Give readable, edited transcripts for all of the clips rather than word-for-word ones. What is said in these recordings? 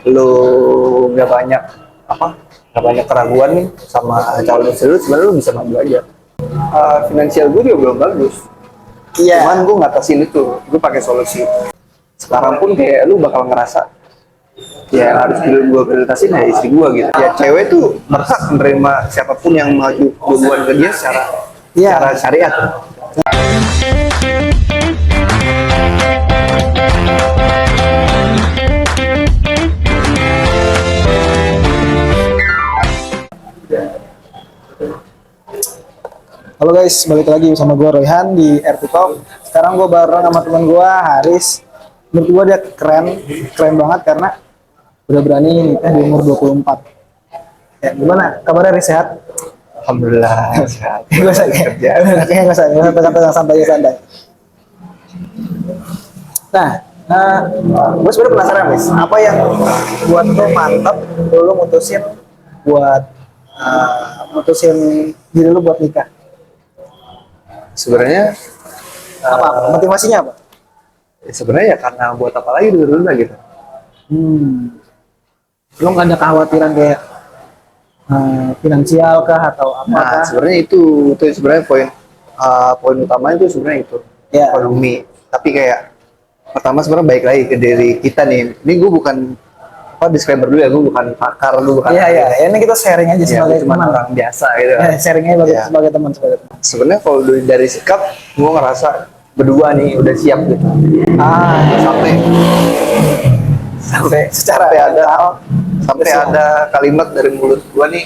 lu nggak banyak apa nggak banyak keraguan nih sama calon istri lu, sebenarnya lu bisa maju aja. Finansial gue juga belum bagus, cuman gue ngatasin itu, gue pakai solusi. Sekarang pun kayak lu bakal ngerasa ya harus gue prioritasin ya istri gue gitu. Ya cewek tuh berhak menerima siapapun yang maju duluan ke dia secara syariat. Halo guys, balik lagi sama gue Royhan di RT Talk. Sekarang gue bareng sama teman gue Haris. Menurut gue dia keren banget karena udah berani nikah di umur 24. Ya, gimana kabarnya Haris, sehat? Alhamdulillah sehat. Gue kerja. Kayaknya gue santai. Nah, gue sebenarnya penasaran Haris, apa yang buat lo mantap lo mutusin diri lo buat nikah? Sebenarnya Motivasinya apa? sebenarnya ya karena buat apa lagi dulu gitu. Lo nggak ada kekhawatiran kayak finansial kah atau apa Nah kah? sebenarnya itu sebenarnya poin utamanya itu sebenarnya itu Ya. ekonomi. Tapi kayak pertama sebenarnya baik lagi ke diri kita nih. Ini gue bukan disclaimer dulu ya, gue bukan pakar, gue bukan. Iya. Ini kita sharing aja Ya, sebagai cuma teman. orang biasa gitu. Sharingnya sebagai teman. Sebenarnya kalau dari sikap, gue ngerasa berdua nih udah siap gitu. Sampai ada kalimat dari mulut gue nih,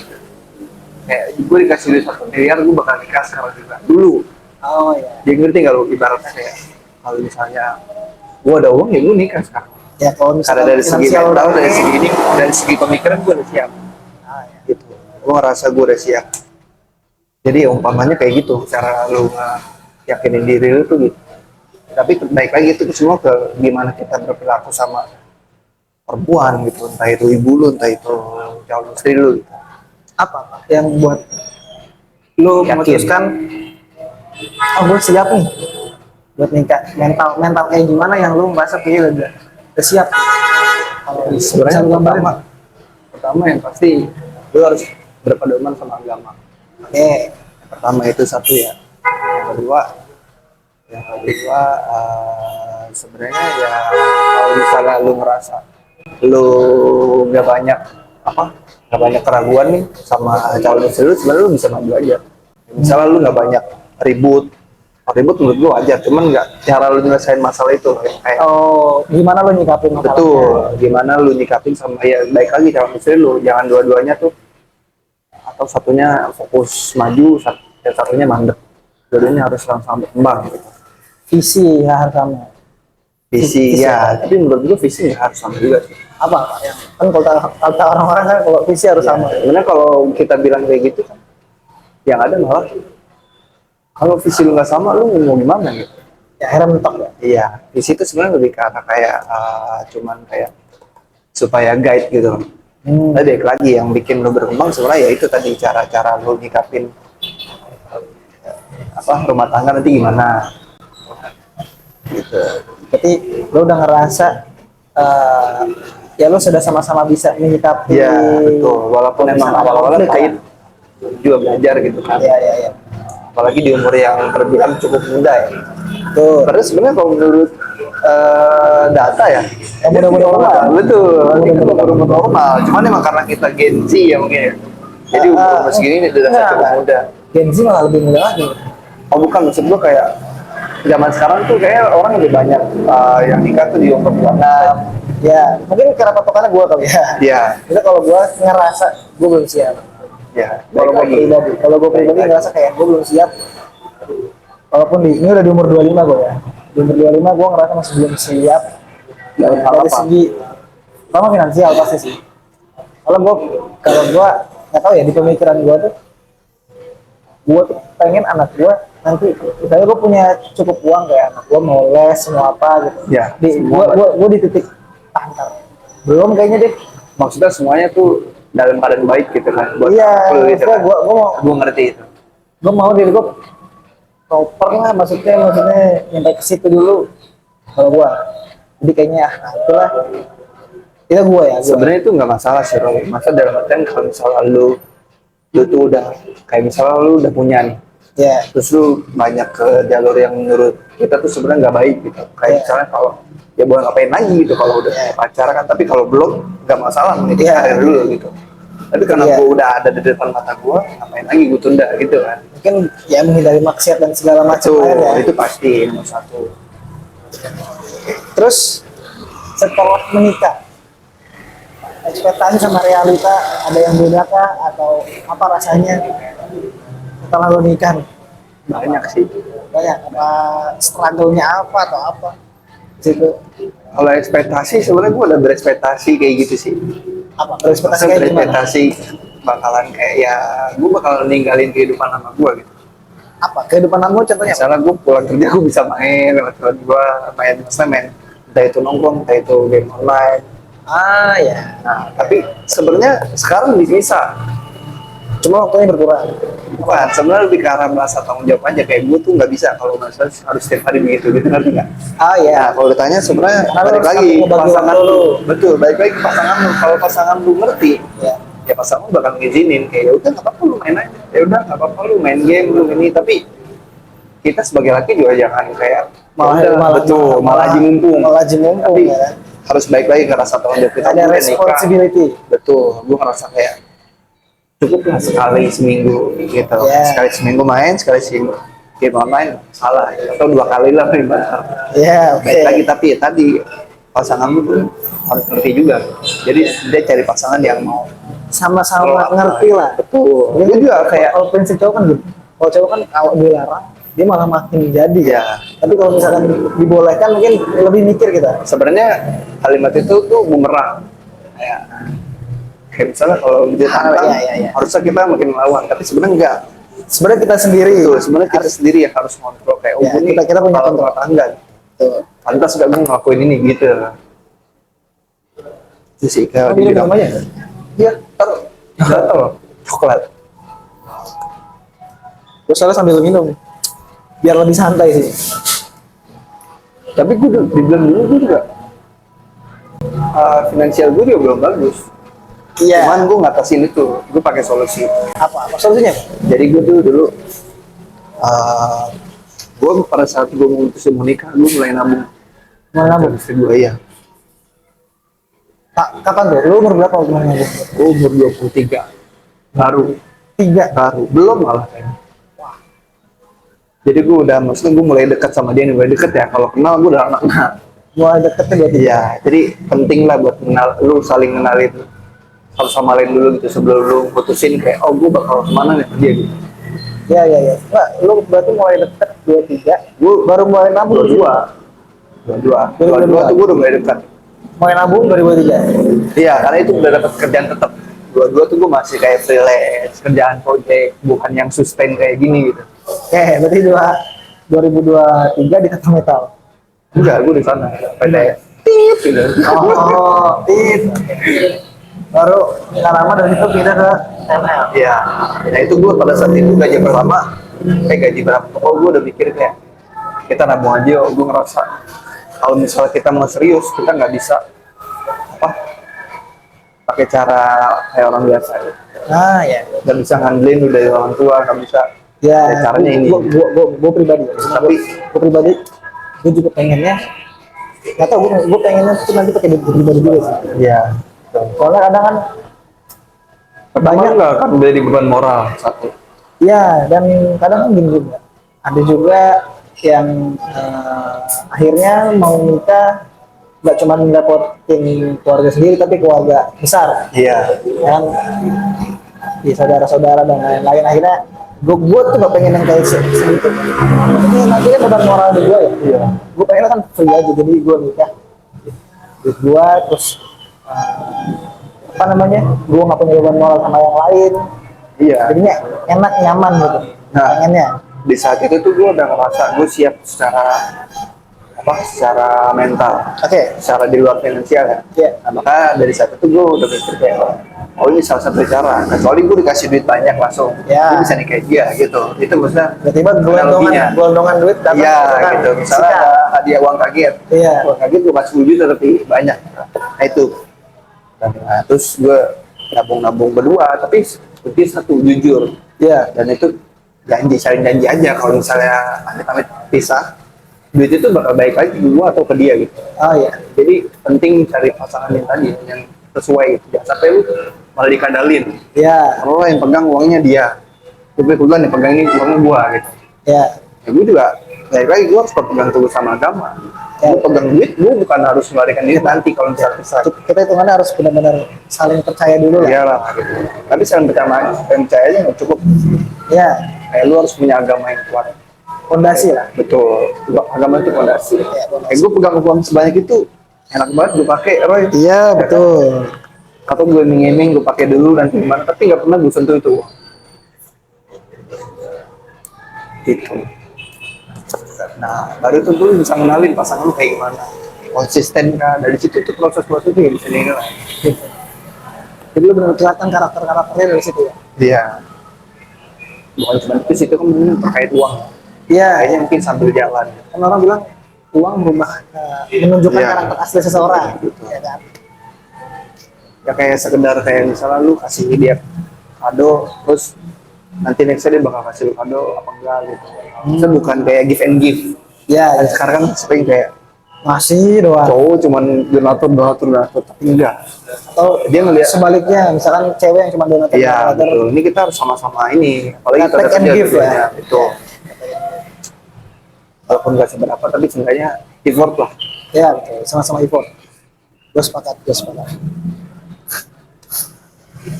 kayak gue dikasih duit 1 miliar, gue bakal nikah sekarang juga. Dulu. Oh iya. Jadi ngerti nggak lo, ibaratnya kayak kalau misalnya gue ada uang ya gue nikah sekarang. Ya kalau Karena misalnya dari segi finansial mental, udah dari oke. segi ini, dari segi pemikiran gue udah siap. Ya. Gitu. Gue ngerasa gue udah siap. Jadi ya, umpamanya kayak gitu, cara lu yakinin diri lu tuh gitu. Tapi baik lagi itu semua ke gimana kita berperilaku sama perempuan gitu, entah itu ibu lu, entah itu calon istri lu gitu. Apa yang buat lo Yakin. memutuskan gue siap nih buat nikah? Mental kayak gimana yang lo merasa kayak udah siap? Kalau Sebenarnya bisa lo gambarin. pertama yang pasti lu harus berpedoman sama agama. Oke. Pertama itu satu ya. Yang kedua sebenarnya ya kalau misalnya lu ngerasa lu nggak banyak keraguan nih sama calon istri lu, sebenarnya lu bisa maju aja. Misalnya lu nggak banyak ribut menurut gua wajar, cuman nggak cara lu nyelesain masalah itu yang kayak Gimana lo nyikapin masalahnya? betul, gimana lu nyikapin sama ya baik lagi calon istri lu, jangan dua-duanya tuh atau satunya fokus maju, yang satunya mandek. Dua-duanya harus sama-sama berkembang gitu. Visi ya harus sama. Visi ya, tapi menurut gua visi nggak harus sama juga sih. Apa yang kan kalau kata orang-orang kan kalau visi harus sama. Sebenarnya kalau kita bilang kayak gitu kan, yang ada malah kalau visi lu nggak sama, lu mau gimana gitu? Ya akhirnya mentok ya. Iya, visi itu sebenarnya lebih ke arah kayak cuman kayak supaya guide gitu. Tapi balik lagi yang bikin lu berkembang sebenarnya ya itu tadi cara-cara lu nyikapin rumah tangga nanti gimana gitu. Berarti lo udah ngerasa ya lo sudah sama-sama bisa menyikapi. Iya betul, walaupun emang awal-awalnya kayak juga belajar gitu kan. Iya. Apalagi di umur yang terbilang cukup muda ya. Tuh. Padahal sebenarnya kalau menurut data ya, muda-muda normal. Betul, itu baru normal. Cuman emang karena kita Gen Z ya mungkin ya. Jadi umur segini ini udah cukup muda. Gen Z malah lebih muda lagi. Oh bukan, maksud gua kayak zaman sekarang tuh kayak orang lebih banyak yang nikah tuh di umur 26. Ya, mungkin karena patokannya gue kali ya. Iya. Itu kalau gue ngerasa gue belum siap. Ya, Kalau gue pribadi ngerasa kayak gue belum siap. Walaupun ini udah di umur 25 gue ya. Di umur 25 gue ngerasa masih belum siap. Dari segi pertama finansial pasti sih. Kalau gue nggak tahu ya, di pemikiran gue tuh pengen anak gue nanti misalnya gue punya cukup uang kayak anak gue mau les mau apa gitu. Ya, gue di titik ntar belum kayaknya deh. Maksudnya semuanya tuh dalam keadaan baik gitu kan. Iya, gitu kan. gue ngerti itu. Gue mau diri gue proper lah, maksudnya nyampe ke situ dulu kalau gue. Jadi kayaknya itulah Kita gue ya, gue. Sebenarnya itu nggak masalah sih, Roy. Masa dalam artian kalau misalnya lu tuh udah kayak misalnya lu udah punya nih, Ya, terus lu banyak ke jalur yang menurut kita tuh sebenarnya nggak baik gitu. Kayak misalnya kalau ya boleh ngapain lagi gitu kalau udah punya pacar kan, tapi kalau belum nggak masalah meniti karir dulu gitu. Tapi karena Iya. gua udah ada di depan mata gua, ngapain lagi gua tunda gitu kan. mungkin ya menghindari maksiat dan segala macam Itu lain ya. itu pasti nomor satu. Terus setelah menikah, ekspektasi sama realita ada yang beda kah atau apa rasanya setelah lo nikah? Banyak sih. Banyak apa struggle-nya apa atau apa? Situ Kalau ekspektasi sebenarnya gua udah berekspektasi kayak gitu sih. apa? Berekspektasi Masa kayak gimana? berekspektasi bakalan kayak ya gue bakalan ninggalin kehidupan sama gue gitu. Apa? Kehidupan kamu contohnya apa? Misalnya gue pulang kerja gue bisa main lewat teman gue, maksudnya main entah itu nongkrong, entah itu game online. Ah ya, Nah, tapi sebenarnya sekarang bisa. cuma waktunya berkurang. Bukan, sebenarnya lebih ke arah merasa tanggung jawab aja. Kayak gue tuh nggak bisa kalau misalnya harus setiap hari begitu, gitu ngerti nggak? Ah Nah, ya, kalau ditanya sebenarnya Karena lu balik harus lagi ke ngebagi pasangan waktu lu. lu. Betul, balik lagi ke pasangan lu. Kalau pasangan lu ngerti, ya. ya pasangan lu bakal ngizinin kayak ya udah nggak apa-apa lu main aja. Ya udah nggak apa-apa lu main game lu ini, tapi kita sebagai laki juga jangan kayak betul malah haji mumpung. malah haji mumpung Tapi ya. harus baik lagi ke rasa tanggung jawab kita. Ada Gua udah responsibility. nikah. Betul, gue ngerasa kayak cukup lah sekali seminggu gitu. Yeah. Sekali seminggu main, sekali seminggu game online salah atau 2 kali lah minimal. Ya, oke. Baik lagi tapi ya tadi pasangan lu tuh harus ngerti juga. Jadi dia cari pasangan yang mau Sama-sama kalau ngerti lah. Betul. Dia juga kayak Kalau prinsip cowok kan gitu. Kalau cowok kan kalau dilarang, dia malah makin jadi ya Tapi kalau misalkan dibolehkan mungkin lebih mikir kita. sebenarnya kalimat itu tuh bumerang. Kayak misalnya kalau dia tantang, iya. harusnya kita makin melawan, tapi sebenarnya enggak. Sebenarnya kita sendiri. Betul, sebenarnya kita sendiri yang harus kontrol kayak Ya, ini kita punya kepala kontrol. rumah tangga. Tuh. Pantas gak gue ngelakuin ini gitu. Itu sih kalau Minum dibilang aja. iya, taruh gatal coklat. Terus soalnya sambil minum, biar lebih santai sih. Tapi gue dibilang dulu gue juga finansial gue juga belum bagus. Iya. Cuman gue ngatasin itu, gue pakai solusi. Apa solusinya? Jadi gue tuh dulu gue pada saat gue memutusin mau nikah, gue mulai nabung. Mau nabung? Istri gue iya. Kapan tuh? Lu umur berapa waktu nabung? Gue umur 23. Baru. 3. Baru. Belum malah kayaknya. Jadi gue udah, maksudnya gue mulai dekat sama dia nih, mulai deket ya. Kalau kenal gue udah anak-anak. Mulai deketnya berarti. Iya, jadi penting lah buat kenal, lu saling kenalin satu sama lain dulu gitu sebelum lu putusin kayak, oh gue bakal kemana nih sama dia gitu. Iya. Nggak, lu berarti mulai deket 23. Gue baru mulai nabung. Dua-dua tuh gue udah mulai dekat. Mulai nabung 2003. Iya, karena itu udah dapat kerjaan tetap. Dua-dua tuh gue masih kayak freelance, kerjaan project, bukan yang sustain kayak gini gitu. Oke, berarti 2023 di Kata Metal. Enggak, gue di sana. Pada tit gitu. Oh, baru lama dari itu pindah ke ML. Iya. Nah itu gue pada saat itu gaji pertama, gaji berapa? Oh gue udah mikir kayak kita nabung aja. Gue ngerasa kalau misalnya kita mau serius, kita nggak bisa apa pakai cara kayak orang biasa. Ah ya. Nggak bisa ngandelin udah dari orang tua, nggak bisa. Ya, caranya ini. Gue pribadi. Tapi gue pribadi, gue juga pengennya. Gak tau, gue pengennya tuh nanti pakai duit pribadi juga sih. ya Soalnya kadang kan banyak nggak kan jadi beban moral satu. ya, dan kadang kan gini juga. Ada juga yang akhirnya mau nikah nggak cuma ngedapetin keluarga sendiri tapi keluarga besar. Iya. Kan di saudara-saudara dan lain-lain, akhirnya gue tuh gak pengen yang kayak segitu. Ini nantinya beban moral di gue ya. Iya. Gue pengen kan free aja, jadi gue nikah duit gue, terus apa namanya, gue gak punya beban moral sama yang lain. Iya. Jadinya enak, nyaman gitu. Nah, pengennya di saat itu tuh gue udah ngerasa gue siap secara mental. Oke. Secara di luar finansial ya. Iya. Nah, maka dari saat itu gue udah mikir kayak, oh ini salah satu cara. Kecuali gue dikasih duit banyak langsung, Ya. gue bisa nikahin dia gitu. Itu maksudnya tiba-tiba analoginya. gelondongan duit dapat Iya kan, gitu. Misalnya sikat. ada hadiah uang kaget. Iya. Uang kaget gue kasih 10 juta tapi banyak. Nah itu. Nah, terus gue nabung berdua, tapi seperti satu jujur. Iya. Dan itu saling janji aja kalau misalnya amit-amit pisah, duit itu bakal baik lagi ke gue atau ke dia gitu. Oh iya. Jadi penting cari pasangan yang tadi yang sesuai gitu. Jangan sampai lu malah dikadalin. Iya. Kalau yang pegang uangnya dia, tapi kebetulan yang pegang ini uangnya gua gitu. Iya. Ya gue juga, baik lagi gue harus pegang teguh sama agama. Ya. Gue pegang duit, gue bukan harus melarikan diri nanti kalau misalnya pisah. Kita hitungannya harus benar-benar saling percaya dulu lah. Iyalah gitu. Tapi saling percaya aja nggak cukup. Iya. Kayak lu harus punya agama yang kuat. Fondasi lah. Betul. Agama itu fondasi. Ya, Kayak gue pegang uang sebanyak itu, enak banget gue pakai, Roy. Iya betul. Atau gue iming-iming gue pakai dulu nanti gimana, tapi nggak pernah gue sentuh itu. Gitu. Nah, baru itu lu bisa kenalin pasangan lu kayak gimana, konsisten kan. Dari situ tuh proses-proses itu bisa dinilai. Gitu. Jadi lu benar kelihatan karakternya dari situ ya. Iya. Bukan cuma itu sih, itu kan mungkin terkait uang. Iya. Kayaknya mungkin sambil jalan. Kan orang bilang uang merubah menunjukkan Iya. karakter asli seseorang. Ya kan. Ya kayak sekedar kayak misalnya lu kasih dia kado, terus nanti nextnya dia bakal kasih lu kado apa enggak gitu. Itu bukan kayak give and give. Iya. Dan Ya. sekarang kan sering kayak Masih doang. cowok cuman donatur, tapi enggak. Atau Dia ngeliat, sebaliknya, misalkan cewek yang cuma donatur. iya betul. Ini kita harus sama-sama ini. Apalagi kita Take and kerja give dua-duanya. ya. Betul. Walaupun nggak seberapa, tapi seenggaknya effort lah. Ya betul. Sama-sama effort. Gue sepakat. Terus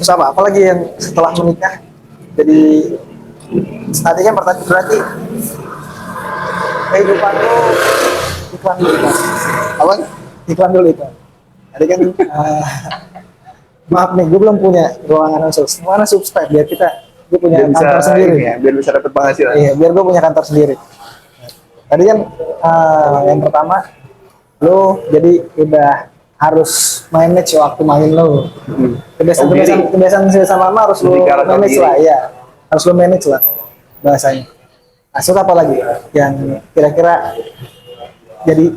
apa? Apalagi yang setelah menikah jadi tadi kan berarti kehidupan lu iklan dulu. Apa? Iklan dulu itu. Tadi kan maaf nih, gue belum punya ruangan khusus. Mana subscribe biar gue punya Biar bisa kantor sendiri. ini ya, biar bisa dapat penghasilan. Iya, biar gue punya kantor sendiri. Tadi kan yang pertama, lo jadi udah harus manage waktu main lo. Kebiasaan sama mama harus lo manage lah, ya. Harus lo manage lah bahasanya. Asal apa lagi yang kira-kira jadi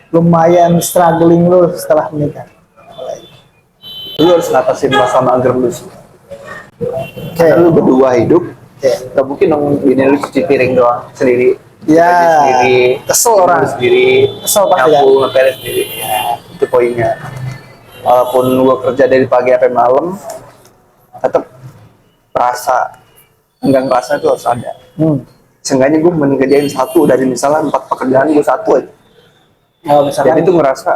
lumayan struggling lo setelah menikah? Lu harus ngatasin masa mager lu sih. Oke. Karena lu berdua hidup, Oke. gak mungkin dong gini lu cuci piring doang sendiri. Ya, Gaji sendiri, kesel tidur orang. sendiri, Kesel pasti nyapu, ngepel sendiri. Ya, itu poinnya. Walaupun gua kerja dari pagi sampai malam, tetap rasa enggang rasa itu harus ada. Seenggaknya gue mengerjain satu dari misalnya 4 pekerjaan gue satu aja. Kalau misalkan Jadi itu ngerasa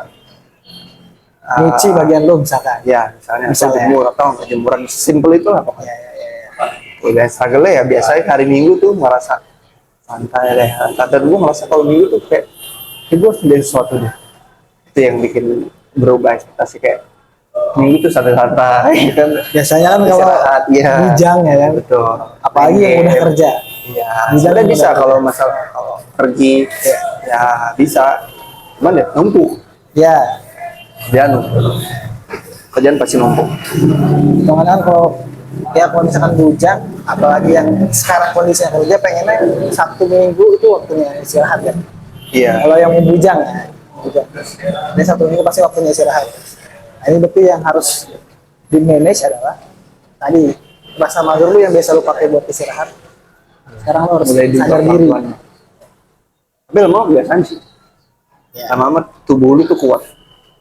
nyuci bagian lo misalkan. ya misalnya Misalnya. jemur atau jemuran simple itu lah pokoknya. Udah struggle ya biasanya hari Minggu tuh ngerasa santai deh. Kadang gue ngerasa kalau Minggu tuh kayak gue harus beli sesuatu deh. Itu yang bikin berubah ekspektasi kayak Minggu tuh santai-santai kan. Biasanya kan kalau Istirahat, iya. bujang ya kan. Betul. Apalagi yang udah kerja. Iya. Bujangnya Sebenarnya bisa udah kalau masalah kalau pergi ya bisa. Cuman ya numpuk. Ya, Kerjaan pasti numpuk. hitungannya kan kalau misalkan bujang, apalagi yang sekarang kondisinya kerja pengennya Sabtu Minggu itu waktunya istirahat kan. Iya. Kalau yang mau bujang ya, Jadi Sabtu Minggu pasti waktunya istirahat. Nah, ini berarti yang harus di manage adalah tadi rasa mager lu yang biasa lu pakai buat istirahat. Sekarang lu harus Mulai sadar diri. Tapi lama kebiasaan sih. Ya. Lama-lama tubuh lu tuh kuat.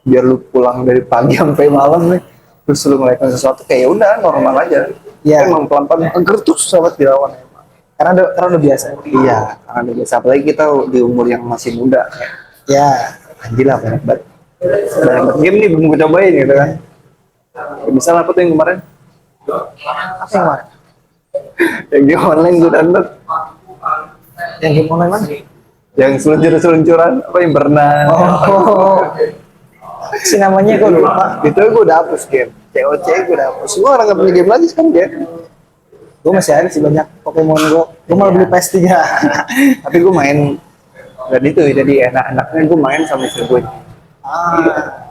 Biar lu pulang dari pagi sampai malam nih, terus lu ngelakuin sesuatu kayak ya udah normal aja. Ya. Emang pelan-pelan gertus sobat dilawan emang. Karena udah biasa. Iya, karena udah biasa. Apalagi kita di umur yang masih muda. Ya, Anjir lah banyak banget. Banyak banget game nih belum gue cobain gitu kan. Ya, misalnya apa tuh yang kemarin? apa yang mana? Yang game online gue download. Yang game online mana? Yang seluncur-seluncuran apa yang berenang. Oh, si namanya gue lupa. Itu gue udah hapus game. COC gue udah hapus. Gue orang gak punya game lagi sekarang ya. Gue masih ada sih banyak Pokemon Go. Gue malah beli PS3. Tapi gue main dan itu jadi enak-enaknya gue main sama istri gue.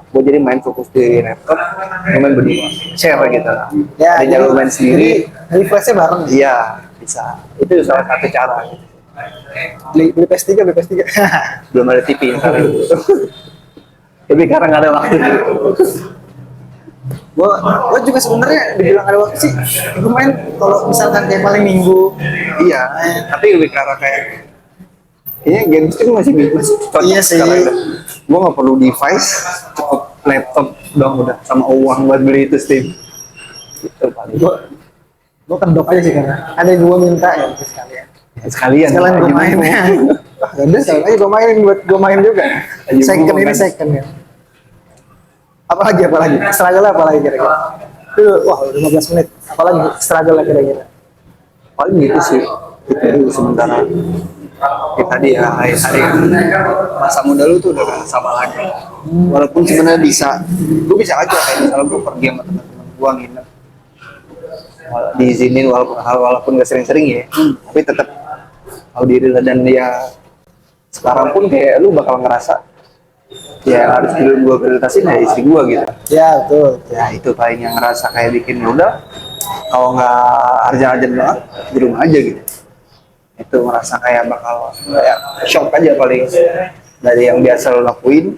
Gue jadi main fokus di laptop, gue main berdua, share gitu. Ya, Ada jalur main sendiri. Jadi flashnya bareng. Iya, bisa. Itu salah satu cara. Gitu. Beli PS3, beli PS3. Belum ada TV sekarang. Tapi sekarang ada waktu. Gue juga sebenarnya dibilang ada waktu sih. Gue main kalau misalkan kayak paling minggu. Iya, tapi lebih ke arah kayak kayaknya games itu masih cocok Iya sih. sekarang. Gue nggak perlu device, cukup laptop dong udah sama uang buat beli itu Steam. Itu paling. Gue kendok aja sih karena ada yang gue minta ya sekalian. Sekalian Gue main. Udah sekalian aja gue mainin buat gue main juga. Ayo, Second gua ini kan. second ya. Apalagi struggle apalagi kira-kira. Wah udah 15 menit. Apalagi struggle kira-kira. Paling gitu sih. Itu dulu sementara. Ya, tadi ya hari-hari masa muda lu tuh udah gak sama lagi. Walaupun sebenarnya gue bisa aja kayak misalnya gue pergi sama teman-teman gue nginep, diizinin walaupun gak sering-sering ya, tapi tetap tahu diri lah. Dan ya sekarang pun kayak lu bakal ngerasa ya harus gue prioritasin ya istri gue gitu. Ya betul. Ya itu paling yang ngerasa kayak bikin ya udah kalau nggak arjan-arjan banget di rumah aja gitu. Itu ngerasa kayak bakal kayak shock aja paling dari yang biasa lo lakuin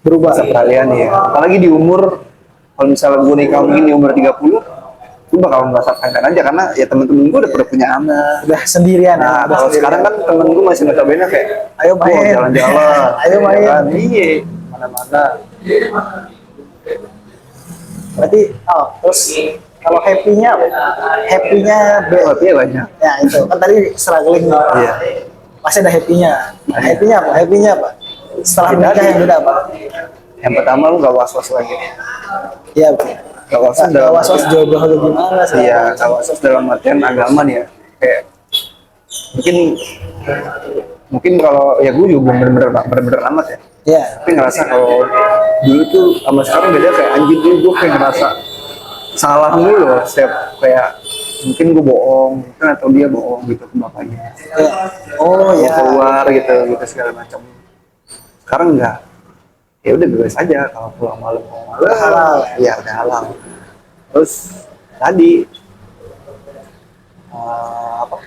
berubah sekalian ya. Apalagi di umur, kalau misalnya gue nikah mungkin di umur 30, gue bakal merasa kangen aja karena ya temen-temen gue udah pada punya anak. Udah sendirian. Nah, udah kalau sendirian. sekarang kan temen gue masih notabene kayak Ayo main. "Wah, jalan-jalan, Ayo main. ya kan? Iya, mana-mana." Berarti terus kalau happy-nya Tapi ya banyak. ya itu kan tadi struggling. Iya. Pasti ada happy-nya. Happy-nya apa? Setelah menikah yang beda apa? Yang pertama lu gak was-was lagi. Iya. Gak was-was Gak was-was jodoh lu gimana sih? Iya, gak was-was dalam artian agama nih ya. Kayak mungkin kalau ya gue juga belum bener-bener amat ya. Iya. Tapi ngerasa kalau dulu tuh sama sekarang beda, kayak anjing dulu gue kayak ngerasa salah mulu loh setiap kayak mungkin gue bohong kan atau dia bohong gitu ke bapaknya. Iya. Oh Mau ya. keluar gitu segala macam. Sekarang enggak. Ya udah bebas aja kalau pulang malam Halal. ya udah halal. Terus tadi apa?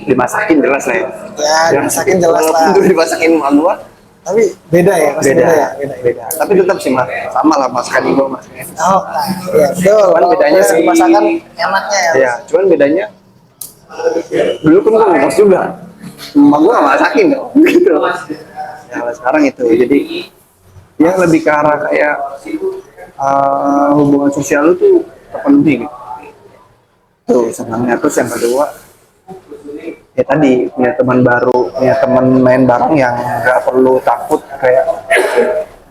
Dimasakin jelas lah ya. Ya, dimasakin jelas Walaupun lah. dulu dimasakin sama gua, Tapi beda ya, pasti beda ya. beda. Tapi tetap sih mas, sama lah masakan ibu masaknya. Oh, iya betul. Cuman bedanya sih masakan enaknya ya. Ya, cuman bedanya dulu kan gua ngekos juga, emak gua nggak masakin dong, gitu. Ya kalau sekarang itu, jadi ya lebih ke arah kayak hubungan sosial lu tuh terpenuhi gitu. Tuh senangnya. Terus yang kedua, ya tadi punya teman baru, punya teman main bareng yang nggak perlu takut kayak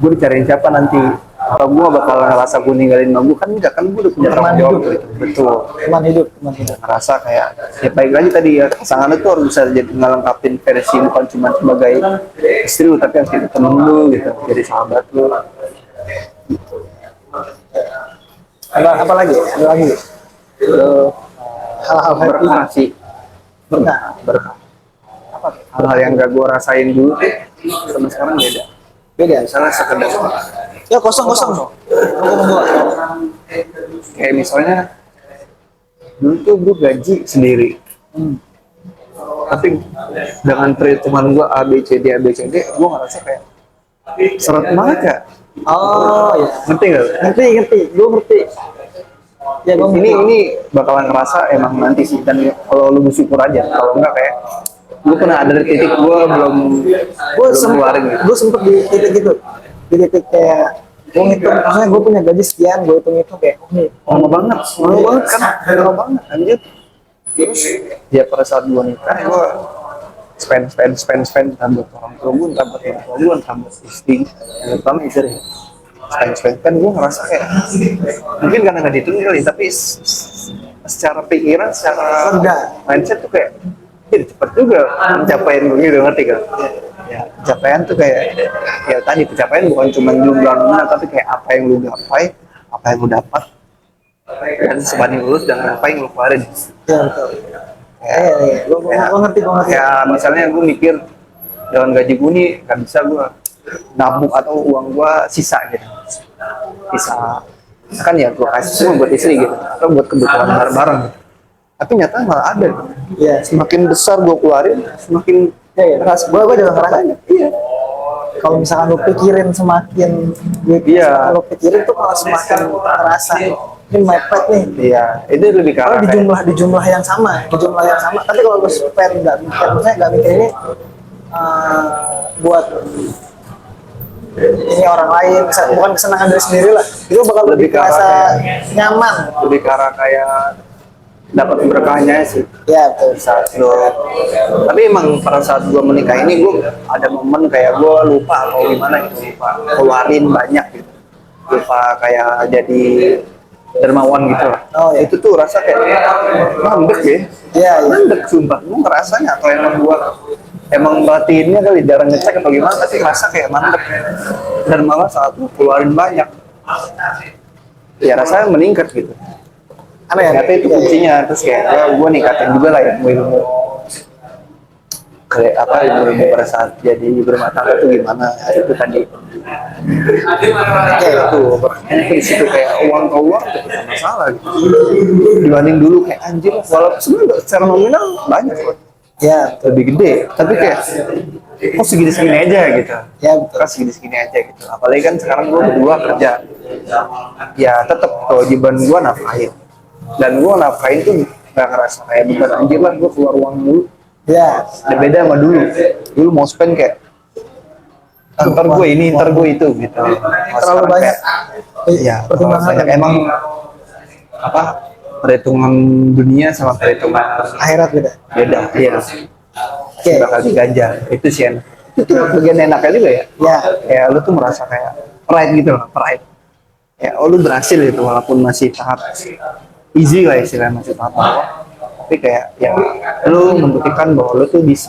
gue dicariin siapa nanti, atau gue bakal ngerasa gue ninggalin gue kan enggak, kan gue udah punya tanggung jawab gitu. Betul, Teman hidup. ngerasa kayak ya baik lagi tadi ya, pasangan itu harus bisa jadi ngelengkapin versi bukan cuma sebagai istri lu tapi harus jadi temen lu gitu, jadi sahabat lu. Apa lagi? Ada lagi? Hal-hal happy. Berkah sih, berkah. Apa? Hal-hal yang gak gue rasain dulu tuh sama sekarang beda. Misalnya sekedar Ya kosong. kayak misalnya dulu tuh gue gaji sendiri, tapi dengan perhitungan gue A B C D gue ngerasa kayak seret banget ya. Oh ya. Ngerti gak? Ngerti. Gue ngerti. Ya gue Ini bakalan ngerasa emang nanti sih, dan kalau lu bersyukur aja, kalau enggak kayak gue pernah ada di titik gue belum keluarin gitu. Gue sempet di titik itu. Di titik kayak gue ngitung, maksudnya gue punya gaji sekian, gue hitung kayak nih Lama banget kan, lama banget anjir. Terus ya pada saat gue nikah, gue spend tambah orang tua gue, tambah orang tua gue, tambah istri, yang pertama istri. Spend kan gue ngerasa kayak mungkin karena nggak dihitung kali, tapi secara pikiran, secara mindset tuh kayak cepet juga pencapaian gue gitu, ngerti kan? Ya, pencapaian tuh kayak ya tadi, pencapaian bukan cuma jumlah nominal, tapi kayak apa yang lu gapai, apa yang lu dapat, dan sebanding lulus dengan apa yang lu keluarin. Ya betul. Gue ngerti. Ya misalnya gue mikir dengan gaji gue nih nggak bisa gue nabung atau uang gue sisa gitu, kan ya gue kasih semua buat istri gitu atau buat kebutuhan bareng-bareng. Tapi nyata malah ada. Iya. Semakin besar gue keluarin, semakin Gue juga ngerasa. iya. kalau misalkan lo pikirin semakin duit, Iya. lo pikirin tuh malah semakin terasa ini mepet nih. Iya, itu lebih ke Kalau arah di kayak, jumlah yang sama, di jumlah yang sama. Tapi kalau lo spend nggak mikir, maksudnya nggak mikir ini buat ini orang lain, bukan kesenangan diri sendiri lah. Itu bakal lebih Lebih ke arah terasa kayak- nyaman. lebih ke arah kayak dapat berkahnya sih. Ya betul. Saat lo, tapi emang pada saat gue menikah ini gue ada momen kayak gue lupa atau gimana gitu, lupa keluarin banyak gitu, lupa kayak jadi dermawan gitu lah. Oh, iya. Itu tuh rasa kayak mandek ya. Iya, iya. Mandek sumpah. Gue ngerasanya atau emang batinnya kali jarang ngecek atau gimana, tapi ngerasa kayak mandek. Dan malah saat gue keluarin banyak, ya rasanya meningkat gitu. Apa ya? Ternyata itu kuncinya. Terus kayak gue ningkatin juga lah ya ilmu kayak apa ilmu pada saat jadi berumah tangga itu gimana itu tadi. Kayak itu di situ kayak uang ke uang itu tidak masalah gitu. Dibanding dulu kayak anjir, walaupun sebenarnya secara nominal banyak kok, Ya, lebih gede, tapi kayak kok segini-segini aja gitu. ya betul. Kan segini-segini aja gitu. Apalagi kan sekarang gue berdua kerja, ya tetap kewajiban gue nafkahin. Dan gue nafkahin tuh gak ngerasa kayak beban anjir lah gue keluar uang dulu. Ya, Udah beda sama dulu. Dulu mau spend kayak ntar gue ini, ntar gue itu gitu. terlalu banyak. Iya, Pertimbangan banyak emang apa perhitungan dunia sama perhitungan akhirat beda. beda. Iya. Oke. Bakal diganjar. Itu sih enak. Itu bagian enaknya juga ya. Ya, Kayak lu tuh merasa kayak pride gitu loh, pride. Ya, oh lu berhasil gitu walaupun masih tahap easy lah istilahnya, masih tahap bawah. Tapi kayak ya lu membuktikan bahwa lu tuh bisa.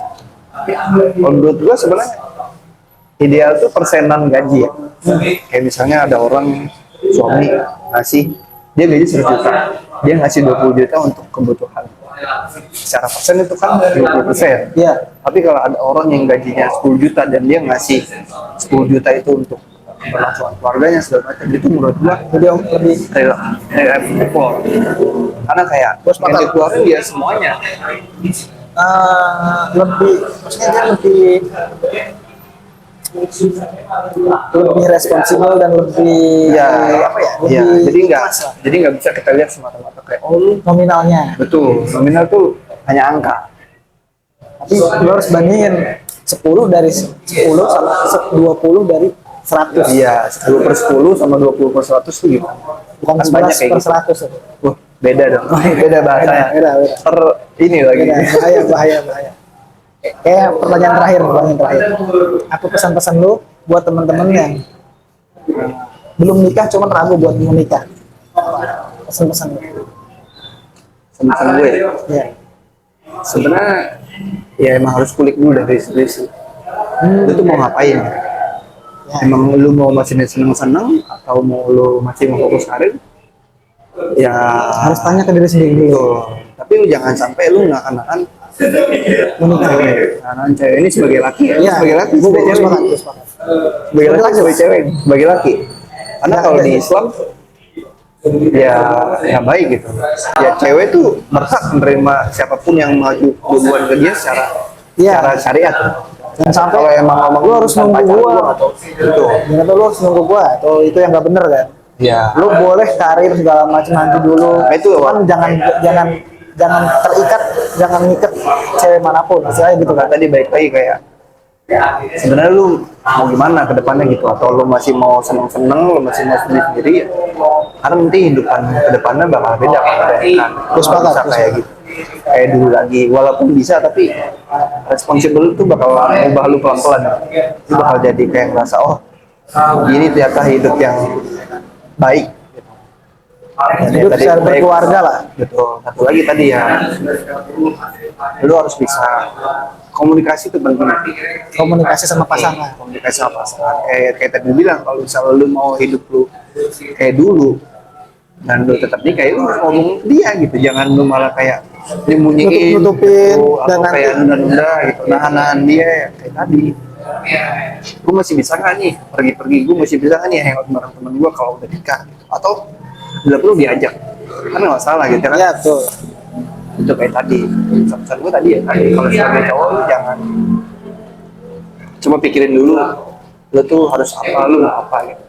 Kalau menurut gua sebenarnya ideal tuh persenan gaji ya. Kayak misalnya ada orang suami ngasih dia gaji 100 juta, dia ngasih 20 juta untuk kebutuhan. Secara persen itu kan 20%. ya, Tapi kalau ada orang yang gajinya 10 juta dan dia ngasih 10 juta itu untuk keberlangsungan keluarganya segala macam, itu menurut gua lebih relatif karena kayak yang dikeluarin dia semuanya. lebih, maksudnya dia lebih responsibel dan lebih Ya, apa ya? ya, Lebih jadi nggak bisa kita lihat semata-mata kayak oh lu nominalnya. betul nominal tuh hanya angka. Tapi lo harus bandingin 10 dari 10 sama 20 dari 100. Iya, 10 per 10 sama 20 per 100 tuh gimana? Bukan Kan 11 banyak kayak per gitu. 100 itu. Wah, beda dong. Beda bahasanya. Beda. Per ini lagi. Beda, bahaya. Kayak pertanyaan terakhir. Aku pesan-pesan lu buat teman-teman yang belum nikah cuman ragu buat mau nikah. Pesan-pesan lu. Sama gue. Ya. Sebenarnya ya emang harus kulik dulu dari sendiri sih. Lu tuh mau ngapain? Emang lu mau masih seneng-seneng atau mau lu masih mau fokus karir? Ya Harus tanya ke diri sendiri dulu. gitu. Tapi lu jangan sampai lu nahan-nahan nahan cewek ini sebagai laki ya. Iya, Sebagai laki, gue sebagai cewek. sepakat. Sebagai laki, sebagai cewek, sebagai laki. Karena Ya, kalau ya. di Islam ya baik gitu. Ya cewek tuh berhak menerima siapapun yang maju duluan ke dia secara Iya. secara syariat. Jangan sampai Kalau emang ngomong lu harus nunggu pacar gua. atau gitu. Jangan tuh lu harus nunggu gua. Atau itu yang nggak bener kan? Ya. Lu boleh karir segala macam nanti dulu. Nah, itu Cuman jangan terikat, jangan ngikat cewek manapun. Istilahnya gitu kan. Tadi baik lagi kayak sebenarnya lu mau gimana ke depannya gitu, atau lu masih mau seneng-seneng, lu masih mau sendiri-sendiri ya. Karena nanti hidupan ke depannya bakal beda kalau ada kan. Terus Nggak banget, bisa terus kayak gitu. Kayak dulu lagi, walaupun bisa tapi responsibel itu bakal ubah lu pelan-pelan. Lu bakal jadi kayak ngerasa oh ini ternyata hidup yang baik. Dan Hidup tadi secara baik. berkeluarga lah. Betul. Satu lagi tadi ya, lu harus bisa komunikasi itu penting. Komunikasi sama pasangan. Komunikasi sama pasangan. Kayak tadi bilang kalau misalnya lu mau hidup lu kayak dulu dan lu tetap nikah, lu harus ngomong ke dia gitu. Jangan lu malah kayak nyembunyiin, Nutup-nutupin, gitu, dan atau nanti- kayak nunda-nunda gitu, nahan-nahan dia ya, kayak tadi. Gue masih bisa nggak nih pergi-pergi? Gue masih bisa nggak nih hangout bareng temen gue kalau udah nikah? Gitu. Atau bila perlu diajak, kan nggak masalah gitu kan? Ya tuh. Itu kayak tadi, pesan gue tadi ya tadi kalau sebagai cowok lu jangan cuma pikirin dulu lu tuh harus apa, lu mau apa gitu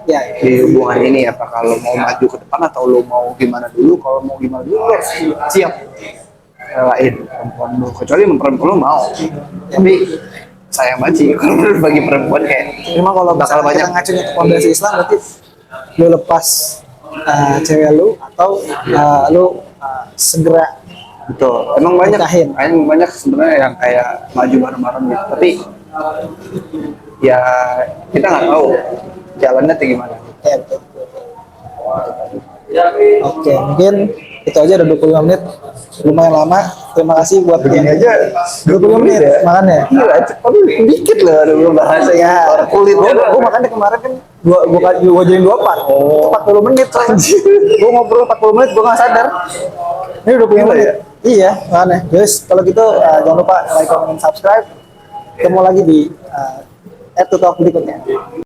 Ya, di hubungan ini, apa kalau mau maju ke depan atau lu mau gimana dulu. Kalau mau gimana dulu lu harus siap relain perempuan lu, kecuali perempuan lu mau. Tapi sayang banget sih kalau menurut bagi perempuan kayak memang kalau bakal misalnya banyak. kita ngacunya ke pondasi Islam berarti lu lepas cewek lu atau lu segera Betul, emang banyak, nikahin. emang banyak sebenarnya yang kayak maju bareng-bareng gitu. Tapi ya kita nggak tahu jalannya tuh gimana. Ya, betul. Oke, mungkin itu aja udah 25 menit. Lumayan lama. Terima kasih buat Begini yang aja 20 menit ya. makannya. Gila, tapi dikit loh ada belum bahasa Ya, orang kulit. gua makannya kemarin kan gua jadi 2 part. 40 menit anjir. Gua ngobrol 40 menit gua nggak sadar. Ini udah 20 Gila menit. ya? Iya, makanya. Guys, kalau gitu jangan lupa like, comment, dan subscribe. Ketemu lagi di Add to Talk berikutnya.